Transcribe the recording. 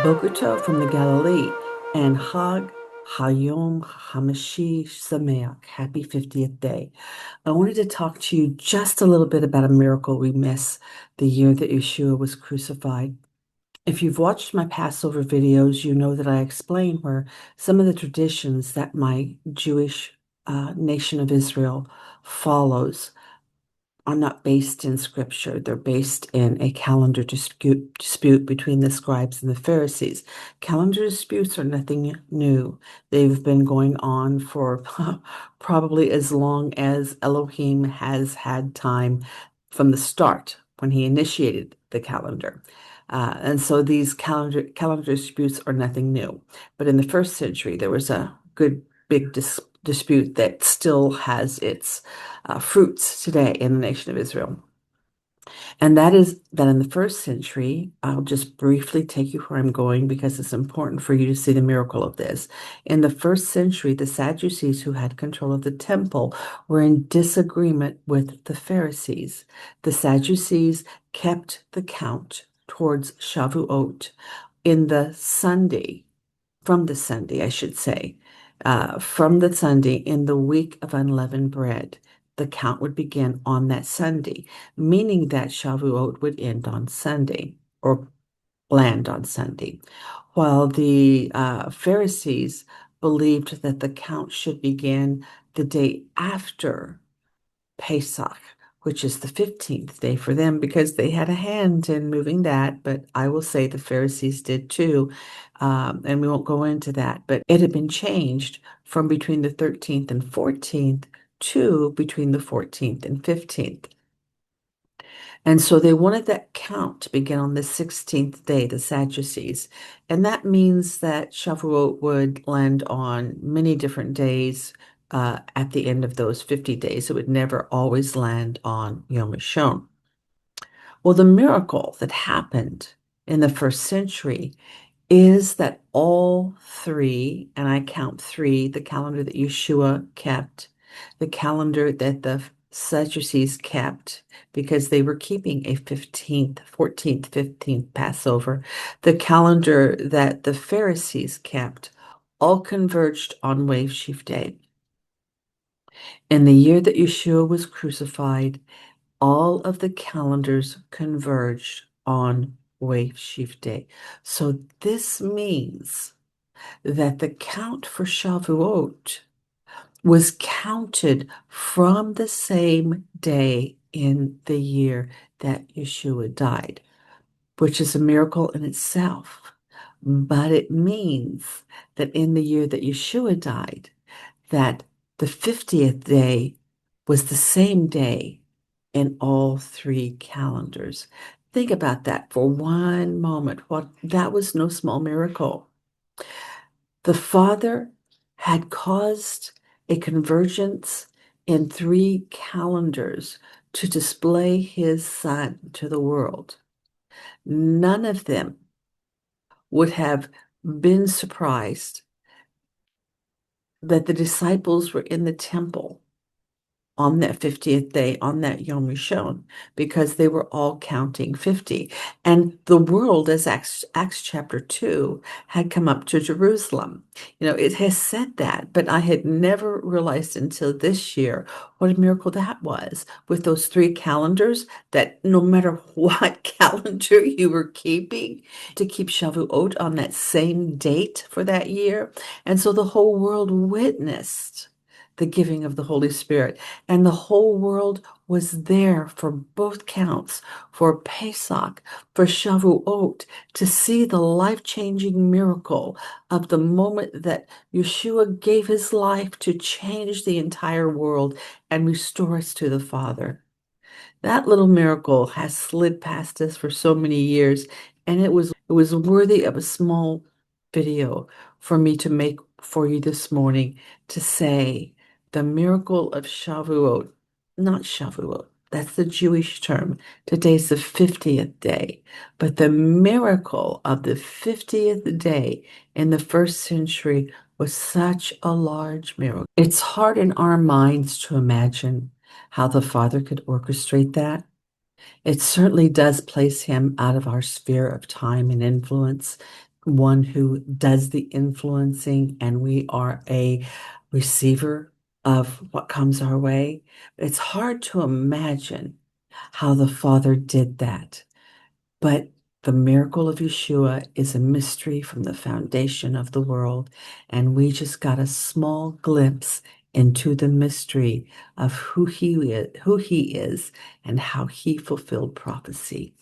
Boker Tov from the Galilee, and Hag Hayom Hamashi Sameach. Happy 50th day. I wanted to talk to you just a little bit about a miracle we miss the year that Yeshua was crucified. If you've watched my Passover videos, you know that I explain where some of the traditions that my Jewish nation of Israel follows are not based in scripture. They're based in a calendar dispute between the scribes and the Pharisees. Calendar disputes are nothing new. They've been going on for probably as long as Elohim has had time from the start when he initiated the calendar. And so these calendar disputes are nothing new. But in the first century, there was a good big dispute that still has its fruits today in the nation of Israel. And that is that in the first century, I'll just briefly take you where I'm going because it's important for you to see the miracle of this. In the first century, the Sadducees, who had control of the temple, were in disagreement with the Pharisees. The Sadducees kept the count towards Shavuot in the Sunday, from the Sunday, I should say, from the Sunday in the week of unleavened bread. The count would begin on that Sunday, meaning that Shavuot would end on Sunday or land on Sunday, while the Pharisees believed that the count should begin the day after Pesach, which is the 15th day for them because they had a hand in moving that. But I will say the Pharisees did too. And we won't go into that. But it had been changed from between the 13th and 14th to between the 14th and 15th. And so they wanted that count to begin on the 16th day, the Sadducees. And that means that Shavuot would land on many different days at the end of those 50 days. It would never always land on Yom Rishon. Well, the miracle that happened in the first century is that all three, and I count three, the calendar that Yeshua kept, the calendar that the Sadducees kept, because they were keeping a 15th, 14th, 15th Passover, the calendar that the Pharisees kept, all converged on Wave Sheaf Day. In the year that Yeshua was crucified, all of the calendars converged on Wave Sheaf Day. So this means that the count for Shavuot was counted from the same day in the year that Yeshua died, which is a miracle in itself. But it means that in the year that Yeshua died, that the 50th day was the same day in all three calendars. Think about that for one moment. What that was no small miracle. The Father had caused a convergence in three calendars to display his Son to the world. None of them would have been surprised that the disciples were in the temple on that 50th day, on that Yom Rishon, because they were all counting 50. And the world, as Acts chapter 2, had come up to Jerusalem. It has said that, but I had never realized until this year what a miracle that was with those three calendars, that no matter what calendar you were keeping, to keep Shavuot on that same date for that year. And so the whole world witnessed the giving of the Holy Spirit. And the whole world was there for both counts, for Pesach, for Shavuot, to see the life-changing miracle of the moment that Yeshua gave his life to change the entire world and restore us to the Father. That little miracle has slid past us for so many years, and it was worthy of a small video for me to make for you this morning to say the miracle of Shavuot, not Shavuot, that's the Jewish term. Today's the 50th day, but the miracle of the 50th day in the first century was such a large miracle. It's hard in our minds to imagine how the Father could orchestrate that. It certainly does place him out of our sphere of time and influence. one who does the influencing and we are a receiver of what comes our way. It's hard to imagine how the Father did that. But the miracle of Yeshua is a mystery from the foundation of the world. And we just got a small glimpse into the mystery of who he is and how he fulfilled prophecy.